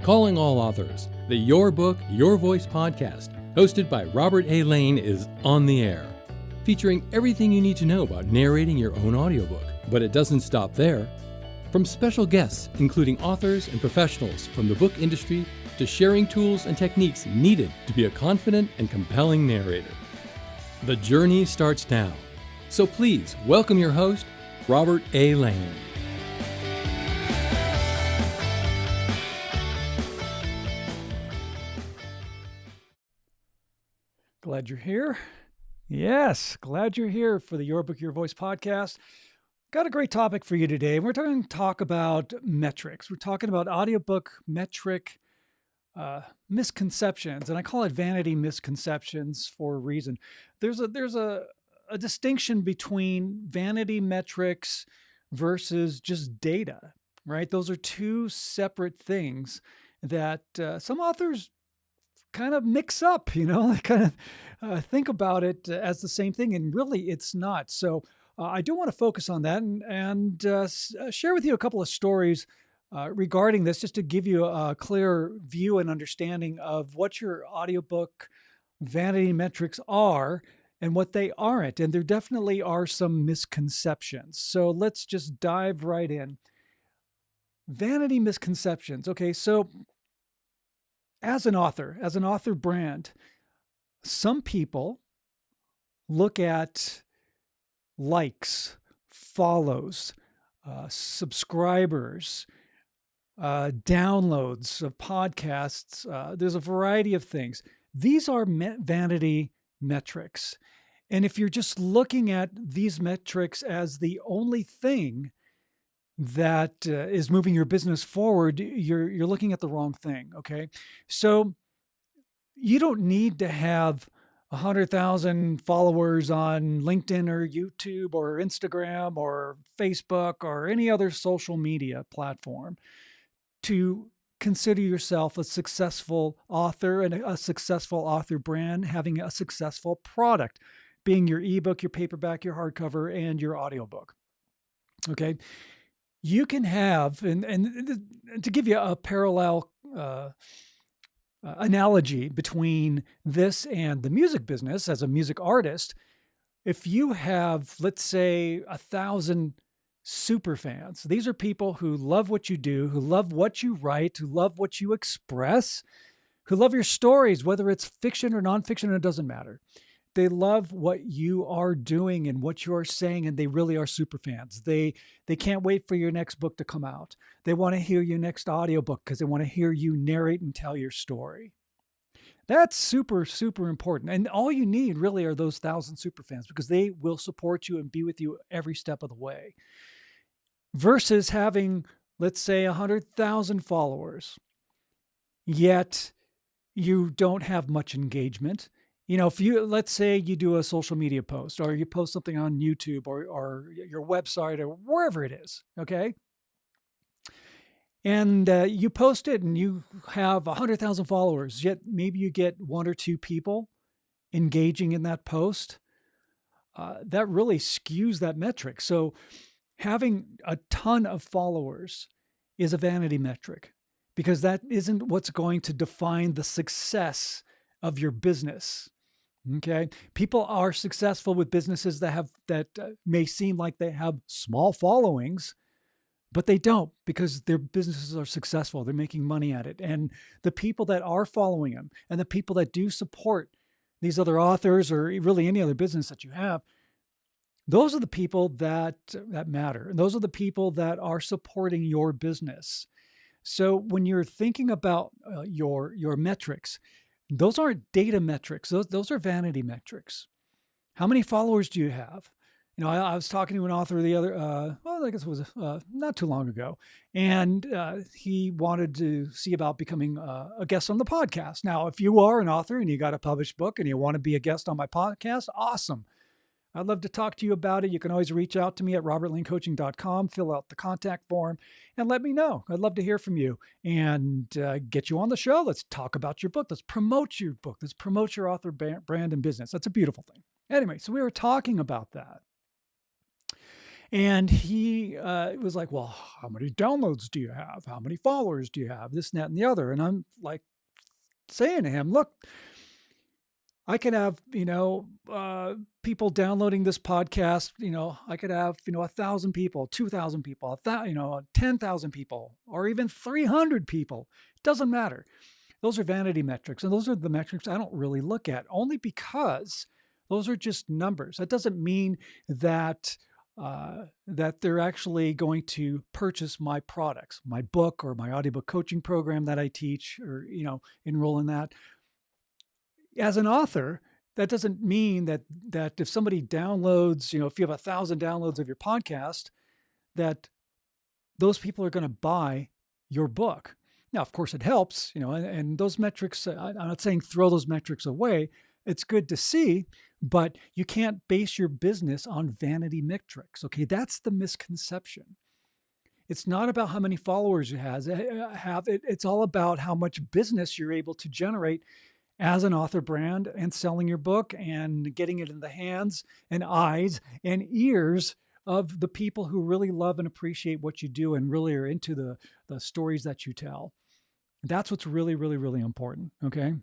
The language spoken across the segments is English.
Calling all authors, the Your Book, Your Voice podcast, hosted by Robert A. Lane, is on the air, featuring everything you need to know about narrating your own audiobook. But it doesn't stop there. From special guests, including authors and professionals from the book industry, to sharing tools and techniques needed to be a confident and compelling narrator. The journey starts now. So please welcome your host, Robert A. Lane. Glad you're here. Yes, glad you're here for the Your Book, Your Voice podcast. Got a great topic for you today. We're going to talk about metrics. We're talking about audiobook metric misconceptions, and I call it vanity misconceptions for a reason. There's a distinction between vanity metrics versus just data, right? Those are two separate things that some authors kind of mix up, they kind of think about it as the same thing, and really it's not. So I do want to focus on that and share with you a couple of stories regarding this, just to give you a clear view and understanding of what your audiobook vanity metrics are and what they aren't. And there definitely are some misconceptions. So let's just dive right in. Vanity misconceptions. Okay, so as an author brand, some people look at likes, follows, subscribers, downloads of podcasts. There's a variety of things. These are vanity metrics. And if you're just looking at these metrics as the only thing that is moving your business forward, you're looking at the wrong thing. Okay. So you don't need to have 100,000 followers on LinkedIn or YouTube or Instagram or Facebook or any other social media platform to consider yourself a successful author and a successful author brand, having a successful product, being your ebook, your paperback, your hardcover, and your audiobook. Okay. You can have, and to give you a parallel analogy between this and the music business as a music artist, if you have, let's say, 1,000 super fans, these are people who love what you do, who love what you write, who love what you express, who love your stories, whether it's fiction or nonfiction, it doesn't matter. They love what you are doing and what you are saying, and they really are super fans. They can't wait for your next book to come out. They want to hear your next audiobook because they want to hear you narrate and tell your story. That's super, super important. And all you need really are those 1,000 super fans, because they will support you and be with you every step of the way. Versus having, let's say, 100,000 followers, yet you don't have much engagement. If let's say you do a social media post, or you post something on YouTube or your website or wherever it is, okay? And you post it and you have 100,000 followers, yet maybe you get one or two people engaging in that post. That really skews that metric. So having a ton of followers is a vanity metric, because that isn't what's going to define the success of your business. Okay. People are successful with businesses that may seem like they have small followings, but they don't, because their businesses are successful. They're making money at it. And the people that are following them and the people that do support these other authors, or really any other business that you have, those are the people that matter. And those are the people that are supporting your business. So when you're thinking about your metrics, those aren't data metrics. Those are vanity metrics. How many followers do you have? I was talking to an author the other, I guess it was not too long ago, and he wanted to see about becoming a guest on the podcast. Now, if you are an author and you got a published book and you want to be a guest on my podcast, awesome. I'd love to talk to you about it. You can always reach out to me at robertlanecoaching.com, fill out the contact form, and let me know. I'd love to hear from you and get you on the show. Let's talk about your book. Let's promote your book. Let's promote your author brand and business. That's a beautiful thing. Anyway, so we were talking about that. And he was like, well, how many downloads do you have? How many followers do you have? This, and that, and the other. And I'm like saying to him, look, I could have, people downloading this podcast. I could have, 1,000 people, 2,000 people, 10,000 people, or even 300 people. It doesn't matter. Those are vanity metrics. And those are the metrics I don't really look at, only because those are just numbers. That doesn't mean that that they're actually going to purchase my products, my book or my audiobook coaching program that I teach, or enroll in that. As an author, that doesn't mean that if somebody downloads, if you have 1,000 downloads of your podcast, that those people are going to buy your book. Now, of course, it helps, and those metrics, I'm not saying throw those metrics away. It's good to see, but you can't base your business on vanity metrics. Okay, that's the misconception. It's not about how many followers you have. It's all about how much business you're able to generate as an author brand, and selling your book and getting it in the hands and eyes and ears of the people who really love and appreciate what you do and really are into the stories that you tell. That's what's really, really, really important. Okay.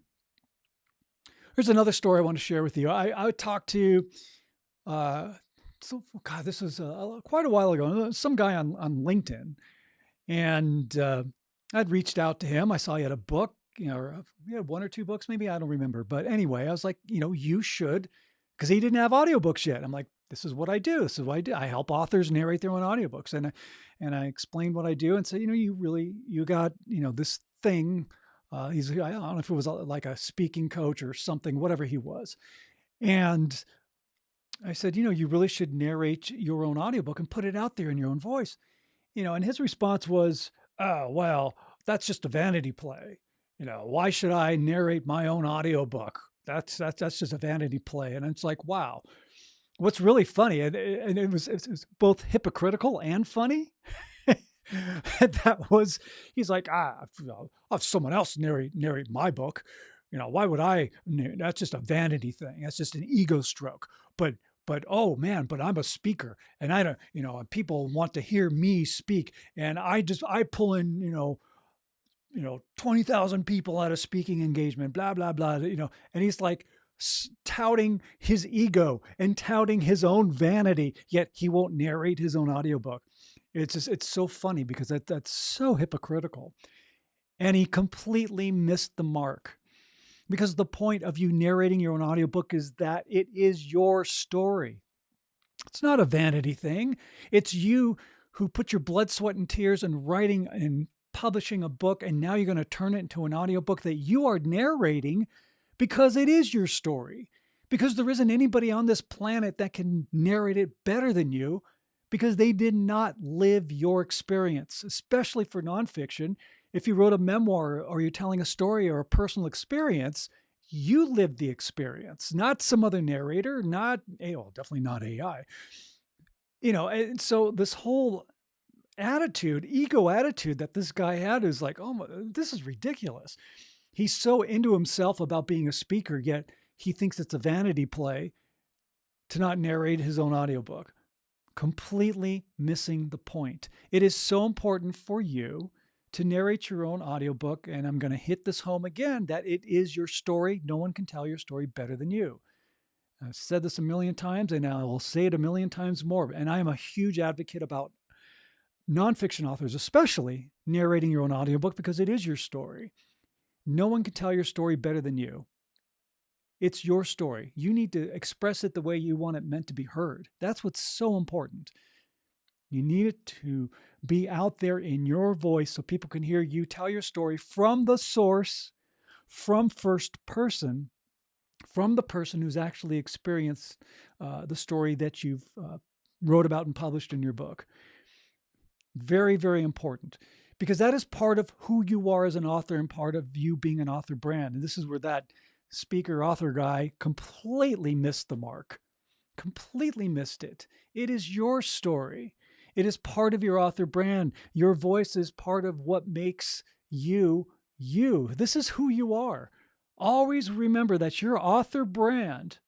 Here's another story I want to share with you. I talked to, this was quite a while ago, some guy on LinkedIn, and I'd reached out to him. I saw he had a book, he had 1 or 2 books, maybe, I don't remember. But anyway, I was like, you should, because he didn't have audiobooks yet. I'm like, this is what I do. This is what I do. I help authors narrate their own audiobooks. And I explained what I do and said, you got, this thing. I don't know if it was like a speaking coach or something, whatever he was. And I said, you really should narrate your own audiobook and put it out there in your own voice. And his response was, oh, well, that's just a vanity play. Why should I narrate my own audiobook? That's just a vanity play. And it's like, wow. What's really funny, and it was both hypocritical and funny. He's like, I'll have someone else narrate my book. Why would I? That's just a vanity thing. That's just an ego stroke. But oh man, but I'm a speaker, and I don't, people want to hear me speak, and I pull in, 20,000 people at a speaking engagement, blah, blah, blah, and he's like touting his ego and touting his own vanity, yet he won't narrate his own audiobook. It's so funny because that's so hypocritical. And he completely missed the mark, because the point of you narrating your own audiobook is that it is your story. It's not a vanity thing. It's you who put your blood, sweat, and tears in writing and publishing a book, and now you're going to turn it into an audiobook that you are narrating because it is your story. Because there isn't anybody on this planet that can narrate it better than you, because they did not live your experience, especially for nonfiction. If you wrote a memoir or you're telling a story or a personal experience, you lived the experience, not some other narrator, definitely not AI. And so this whole ego attitude that this guy had is like, oh, this is ridiculous. He's so into himself about being a speaker, yet he thinks it's a vanity play to not narrate his own audiobook. Completely missing the point. It is so important for you to narrate your own audiobook, and I'm going to hit this home again, that it is your story. No one can tell your story better than you. I've said this a million times, and I will say it a million times more. And I am a huge advocate about nonfiction authors, especially narrating your own audiobook, because it is your story. No one can tell your story better than you. It's your story. You need to express it the way you want it meant to be heard. That's what's so important. You need it to be out there in your voice so people can hear you tell your story from the source, from first person, from the person who's actually experienced the story that you've wrote about and published in your book. Very, very important, because that is part of who you are as an author and part of you being an author brand. And this is where that speaker author guy completely missed the mark, completely missed it. It is your story. It is part of your author brand. Your voice is part of what makes you, you. This is who you are. Always remember that your author brand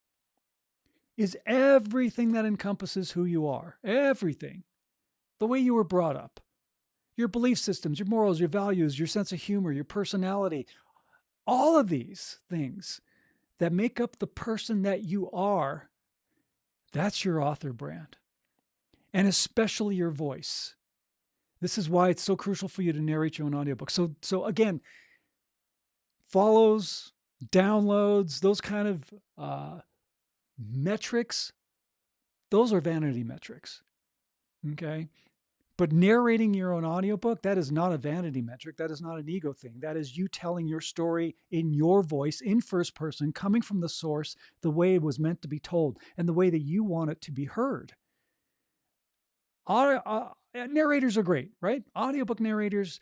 is everything that encompasses who you are. Everything. The way you were brought up, your belief systems, your morals, your values, your sense of humor, your personality, all of these things that make up the person that you are, that's your author brand. And especially your voice. This is why it's so crucial for you to narrate your own audiobook. So again, follows, downloads, those kind of metrics, those are vanity metrics. Okay? But narrating your own audiobook, that is not a vanity metric. That is not an ego thing. That is you telling your story in your voice, in first person, coming from the source, the way it was meant to be told, and the way that you want it to be heard. Narrators are great, right? Audiobook narrators,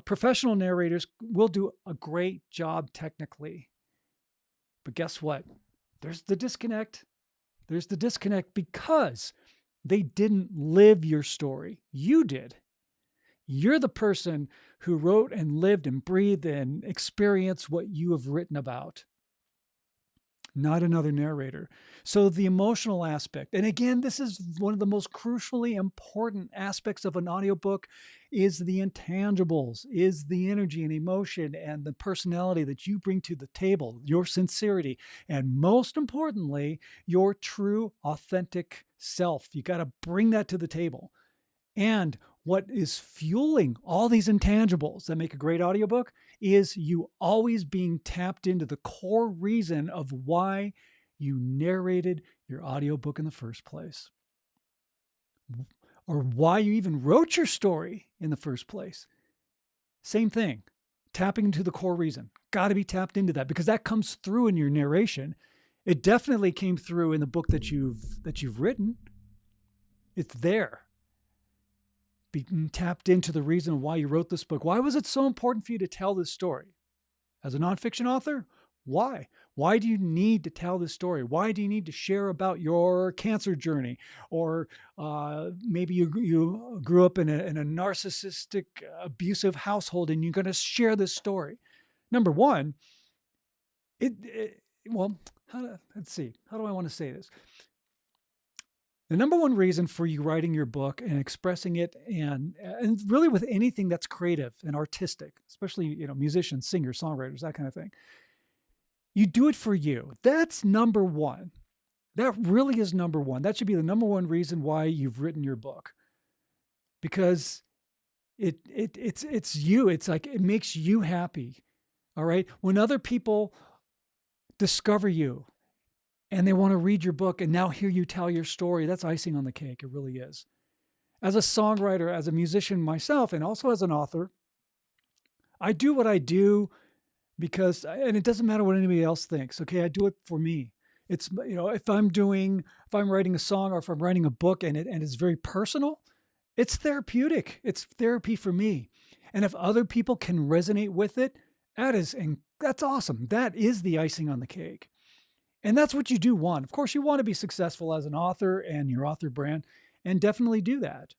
professional narrators will do a great job technically. But guess what? There's the disconnect. There's the disconnect because they didn't live your story. You did. You're the person who wrote and lived and breathed and experienced what you have written about, not another narrator. So the emotional aspect, and again, this is one of the most crucially important aspects of an audiobook, is the intangibles, is the energy and emotion and the personality that you bring to the table, your sincerity, and most importantly, your true, authentic self. You got to bring that to the table. And what is fueling all these intangibles that make a great audiobook is you always being tapped into the core reason of why you narrated your audiobook in the first place, or why you even wrote your story in the first place. Same thing, tapping into the core reason. Got to be tapped into that because that comes through in your narration. It definitely came through in the book that you've written. It's there. Being tapped into the reason why you wrote this book. Why was it so important for you to tell this story? As a nonfiction author, why? Why do you need to tell this story? Why do you need to share about your cancer journey? Or maybe you grew up in a narcissistic, abusive household and you're going to share this story. Number one, let's see. How do I want to say this? The number one reason for you writing your book and expressing it and really with anything that's creative and artistic, especially, musicians, singers, songwriters, that kind of thing, you do it for you. That's number one. That really is number one. That should be the number one reason why you've written your book, because it's you. It's like, it makes you happy. All right. When other people discover you, and they want to read your book and now hear you tell your story, that's icing on the cake. It really is. As a songwriter, as a musician myself, and also as an author, I do what I do because, and it doesn't matter what anybody else thinks. Okay. I do it for me. It's, if I'm writing a song or if I'm writing a book and it's very personal, it's therapeutic. It's therapy for me. And if other people can resonate with it, that's awesome. That is the icing on the cake. And that's what you do want. Of course, you want to be successful as an author and your author brand, and definitely do that.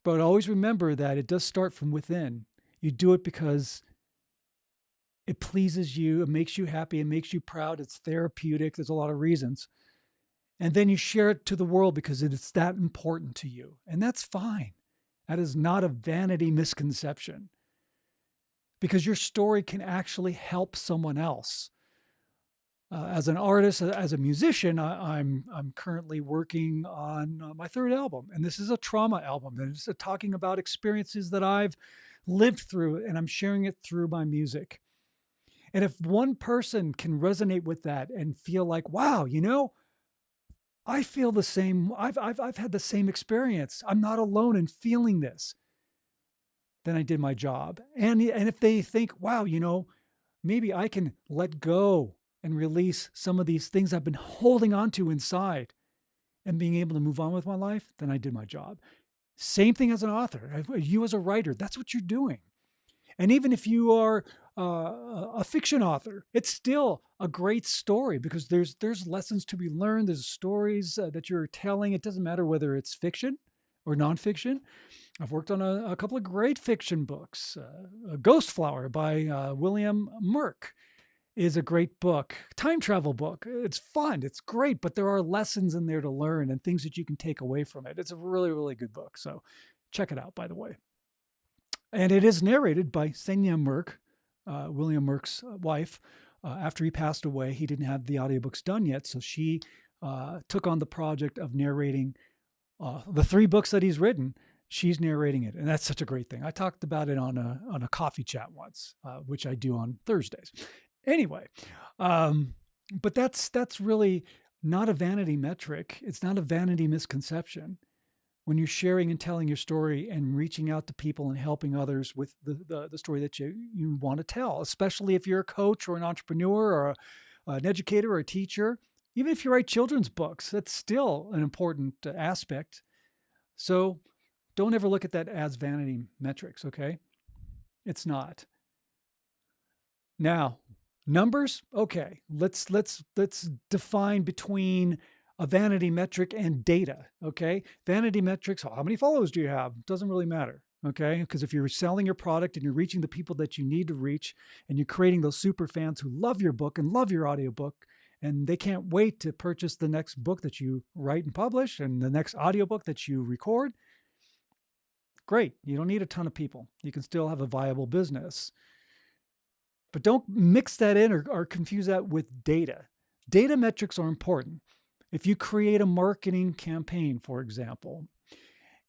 But always remember that it does start from within. You do it because it pleases you, it makes you happy, it makes you proud, it's therapeutic, there's a lot of reasons. And then you share it to the world because it's that important to you. And that's fine. That is not a vanity misconception. Because your story can actually help someone else. As an artist, as a musician, I'm currently working on my third album, and this is a trauma album. And it's talking about experiences that I've lived through, and I'm sharing it through my music. And if one person can resonate with that and feel like, wow, I feel the same. I've had the same experience. I'm not alone in feeling this. Then I did my job. And if they think, wow, maybe I can let go and release some of these things I've been holding on to inside and being able to move on with my life, then I did my job. Same thing as an author. You as a writer, that's what you're doing. And even if you are a fiction author, it's still a great story because there's lessons to be learned. There's stories that you're telling. It doesn't matter whether it's fiction or nonfiction. I've worked on a couple of great fiction books. Ghost Flower by William Merck. is a great book, time travel book. It's fun, it's great, but there are lessons in there to learn and things that you can take away from it. It's a really, really good book. So check it out, by the way. And it is narrated by Senya Merck, William Merck's wife. After he passed away, he didn't have the audiobooks done yet. So she took on the project of narrating the 3 books that he's written. She's narrating it. And that's such a great thing. I talked about it on a coffee chat once, which I do on Thursdays. Anyway, but that's really not a vanity metric. It's not a vanity misconception. When you're sharing and telling your story and reaching out to people and helping others with the story that you want to tell, especially if you're a coach or an entrepreneur or an educator or a teacher, even if you write children's books, that's still an important aspect. So don't ever look at that as vanity metrics, okay? It's not. Now, numbers, okay. Let's define between a vanity metric and data, okay? Vanity metrics, how many followers do you have? Doesn't really matter, okay? Because if you're selling your product and you're reaching the people that you need to reach, and you're creating those super fans who love your book and love your audiobook, and they can't wait to purchase the next book that you write and publish and the next audiobook that you record, great. You don't need a ton of people. You can still have a viable business. But don't mix that in or confuse that with data. Data metrics are important. If you create a marketing campaign, for example,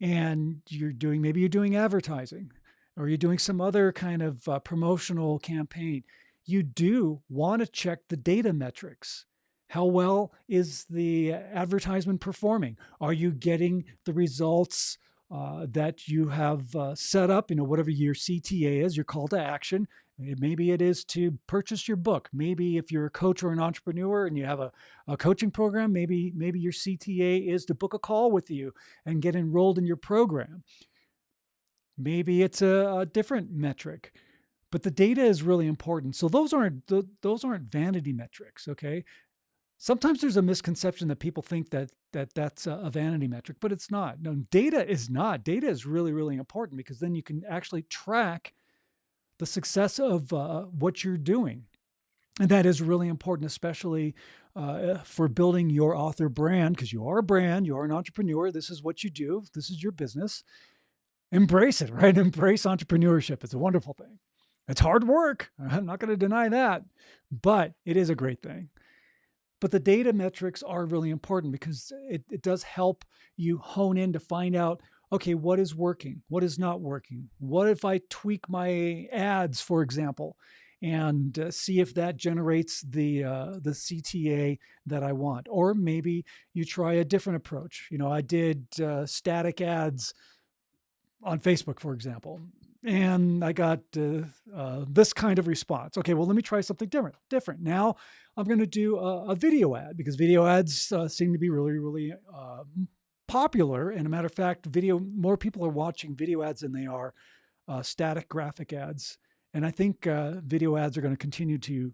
and maybe you're doing advertising or you're doing some other kind of promotional campaign, you do want to check the data metrics. How well is the advertisement performing? Are you getting the results that you have set up, whatever your CTA is, your call to action? Maybe it is to purchase your book. Maybe if you're a coach or an entrepreneur and you have a coaching program, maybe your CTA is to book a call with you and get enrolled in your program. Maybe it's a different metric, but the data is really important. So those aren't vanity metrics, okay? Sometimes there's a misconception that people think that's a vanity metric, but it's not. No, data is not. Data is really, really important because then you can actually track the success of what you're doing. And that is really important, especially for building your author brand, because you are a brand, you are an entrepreneur. This is what you do. This is your business. Embrace it, right? Embrace entrepreneurship. It's a wonderful thing. It's hard work. I'm not going to deny that, but it is a great thing. But the data metrics are really important because it does help you hone in to find out, okay, what is working? What is not working? What if I tweak my ads, for example, and see if that generates the CTA that I want? Or maybe you try a different approach. I did static ads on Facebook, for example, and I got this kind of response. Okay, well, let me try something different. Now I'm going to do a video ad because video ads seem to be really, really popular. And a matter of fact, more people are watching video ads than they are static graphic ads. And I think video ads are going to continue to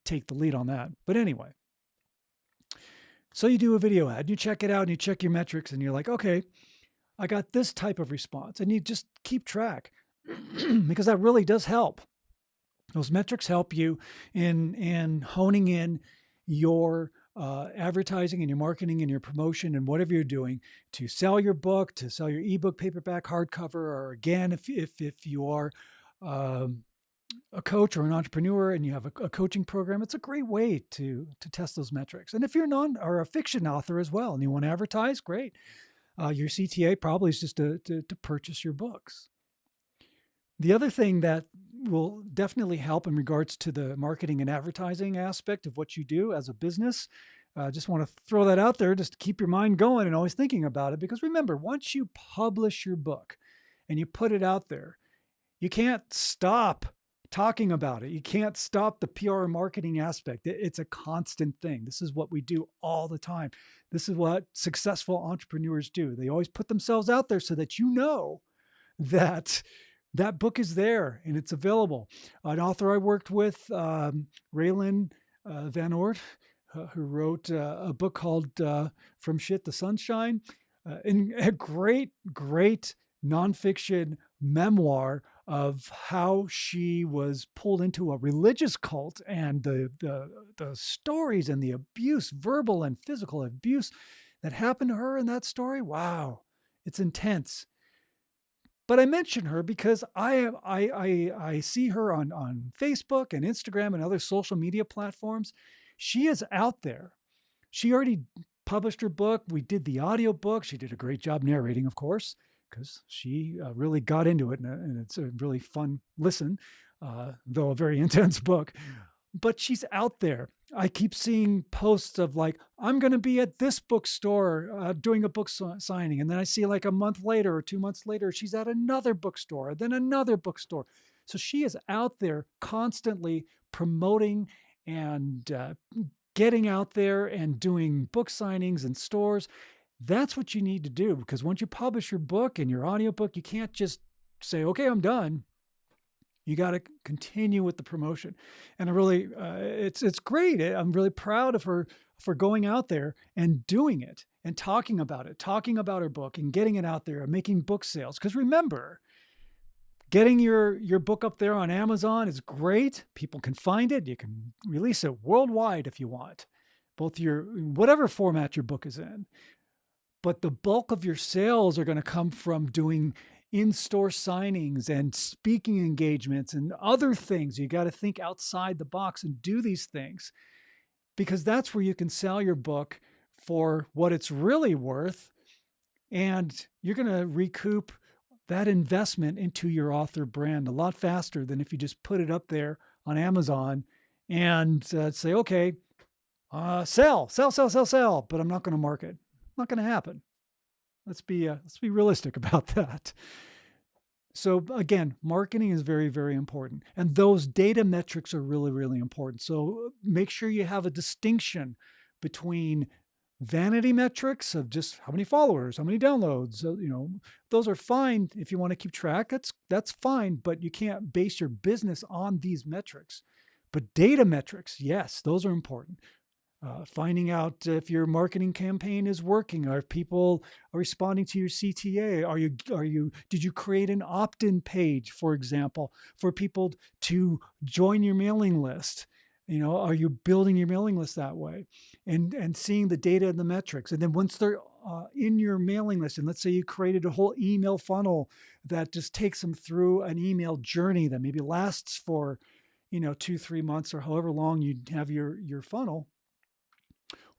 take the lead on that. But anyway, so you do a video ad, you check it out and you check your metrics and you're like, okay, I got this type of response. And you just keep track because that really does help. Those metrics help you in honing in your advertising and your marketing and your promotion and whatever you're doing to sell your book, to sell your ebook, paperback, hardcover, or again, if you are a coach or an entrepreneur and you have a coaching program, it's a great way to test those metrics. And if you're a fiction author as well and you want to advertise, great. Your CTA probably is just to purchase your books. The other thing that will definitely help in regards to the marketing and advertising aspect of what you do as a business, just want to throw that out there just to keep your mind going and always thinking about it. Because remember, once you publish your book and you put it out there, you can't stop talking about it. You can't stop the PR and marketing aspect. It's a constant thing. This is what we do all the time. This is what successful entrepreneurs do. They always put themselves out there so that you know that that book is there and it's available. An author I worked with, Raylan Van Oort, who wrote a book called From Shit to Sunshine, and a great nonfiction memoir of how she was pulled into a religious cult, and the stories and the abuse, verbal and physical abuse, that happened to her in that story. Wow, it's intense. But I mention her because I see her on Facebook and Instagram and other social media platforms. She is out there. She already published her book. We did the audiobook. She did a great job narrating, of course, because she really got into it, and it's a really fun listen, though a very intense book. But she's out there. I keep seeing posts of like, I'm going to be at this bookstore doing a book signing. And then I see like a month later or 2 months later, she's at another bookstore, then another bookstore. So she is out there constantly promoting and getting out there and doing book signings in stores. That's what you need to do, because once you publish your book and your audiobook, you can't just say, okay, I'm done. You got to continue with the promotion. And I really, it's great. I'm really proud of her for going out there and doing it and talking about it, talking about her book and getting it out there and making book sales. Because remember, getting your book up there on Amazon is great. People can find it. You can release it worldwide if you want, both your whatever format your book is in. But the bulk of your sales are going to come from doing in-store signings and speaking engagements and other things. You got to think outside the box and do these things, because that's where you can sell your book for what it's really worth. And you're going to recoup that investment into your author brand a lot faster than if you just put it up there on Amazon and say, okay, sell, but I'm not going to market. Not going to happen. Let's be realistic about that. So again, marketing is very, very important. And those data metrics are really, really important. So make sure you have a distinction between vanity metrics of just how many followers, how many downloads. Those are fine if you want to keep track. That's fine, but you can't base your business on these metrics. But data metrics, yes, those are important. Finding out if your marketing campaign is working, or if people are responding to your CTA. Did you create an opt-in page, for example, for people to join your mailing list? Are you building your mailing list that way? And seeing the data and the metrics. And then once they're in your mailing list, and let's say you created a whole email funnel that just takes them through an email journey that maybe lasts for 2-3 months or however long you have your funnel.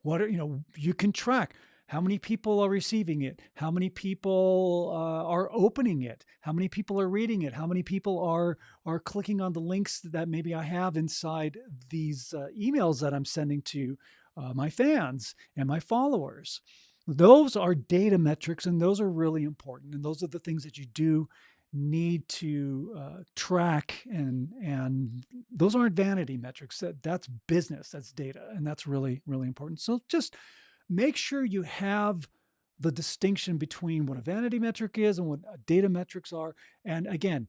You can track how many people are receiving it, how many people are opening it, how many people are reading it, how many people are clicking on the links that maybe I have inside these emails that I'm sending to my fans and my followers. Those are data metrics, and those are really important. And those are the things that you do need to track, and those aren't vanity metrics. That's business, that's data, and that's really, really important. So just make sure you have the distinction between what a vanity metric is and what data metrics are. And again,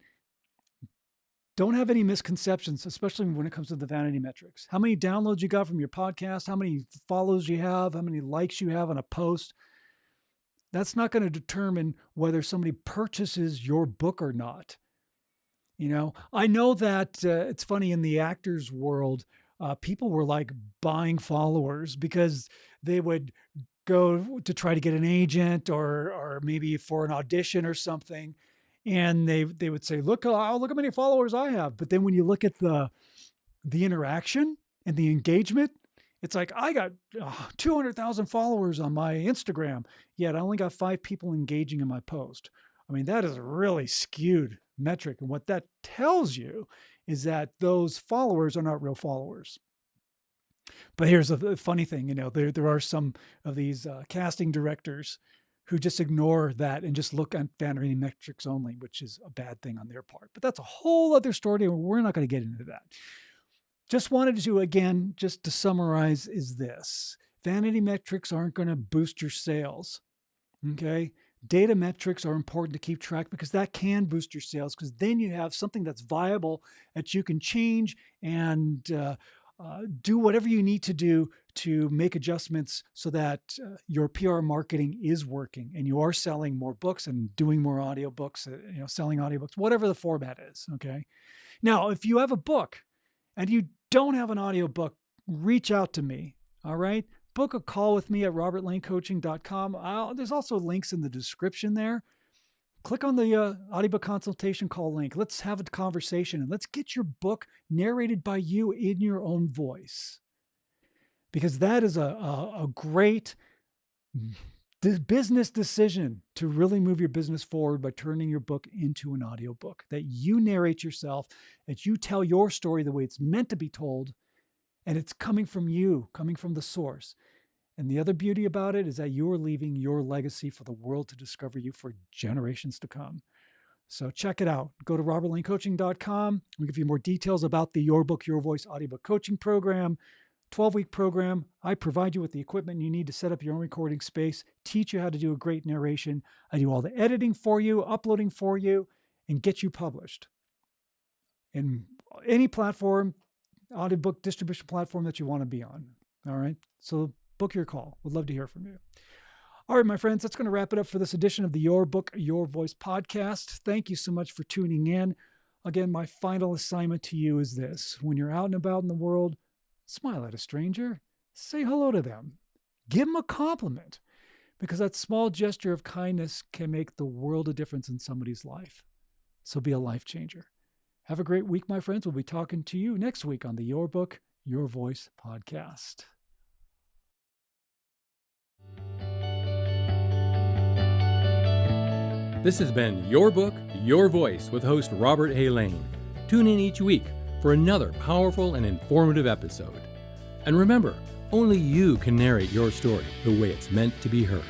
don't have any misconceptions, especially when it comes to the vanity metrics. How many downloads you got from your podcast, how many follows you have, how many likes you have on a post. That's not going to determine whether somebody purchases your book or not. I know that it's funny in the actors world, people were like buying followers because they would go to try to get an agent or maybe for an audition or something. And they would say, look how many followers I have. But then when you look at the interaction and the engagement, it's like, I got 200,000 followers on my Instagram, yet I only got 5 people engaging in my post. I mean, that is a really skewed metric. And what that tells you is that those followers are not real followers. But here's a funny thing, there are some of these casting directors who just ignore that and just look at vanity metrics only, which is a bad thing on their part. But that's a whole other story, and we're not going to get into that. Just wanted to, again, just to summarize, is this. Vanity metrics aren't going to boost your sales, okay? Data metrics are important to keep track because that can boost your sales, because then you have something that's viable that you can change and Do whatever you need to do to make adjustments so that your PR marketing is working and you are selling more books and doing more audiobooks, selling audiobooks, whatever the format is. Okay. Now, if you have a book and you don't have an audiobook, reach out to me. All right. Book a call with me at robertlanecoaching.com. There's also links in the description there. Click on the audiobook consultation call link. Let's have a conversation and let's get your book narrated by you in your own voice. Because that is a great business decision to really move your business forward by turning your book into an audiobook, that you narrate yourself, that you tell your story the way it's meant to be told, and it's coming from you, coming from the source. And the other beauty about it is that you're leaving your legacy for the world to discover you for generations to come. So check it out. Go to robertlanecoaching.com. We'll give you more details about the Your Book, Your Voice audiobook coaching program. 12-week program. I provide you with the equipment you need to set up your own recording space, teach you how to do a great narration. I do all the editing for you, uploading for you, and get you published in any platform, audiobook distribution platform that you want to be on. All right. So book your call. We'd love to hear from you. All right, my friends, that's going to wrap it up for this edition of the Your Book, Your Voice podcast. Thank you so much for tuning in. Again, my final assignment to you is this. When you're out and about in the world, smile at a stranger, say hello to them, give them a compliment, because that small gesture of kindness can make the world a difference in somebody's life. So be a life changer. Have a great week, my friends. We'll be talking to you next week on the Your Book, Your Voice podcast. This has been Your Book, Your Voice with host Robert A. Lane. Tune in each week for another powerful and informative episode. And remember, only you can narrate your story the way it's meant to be heard.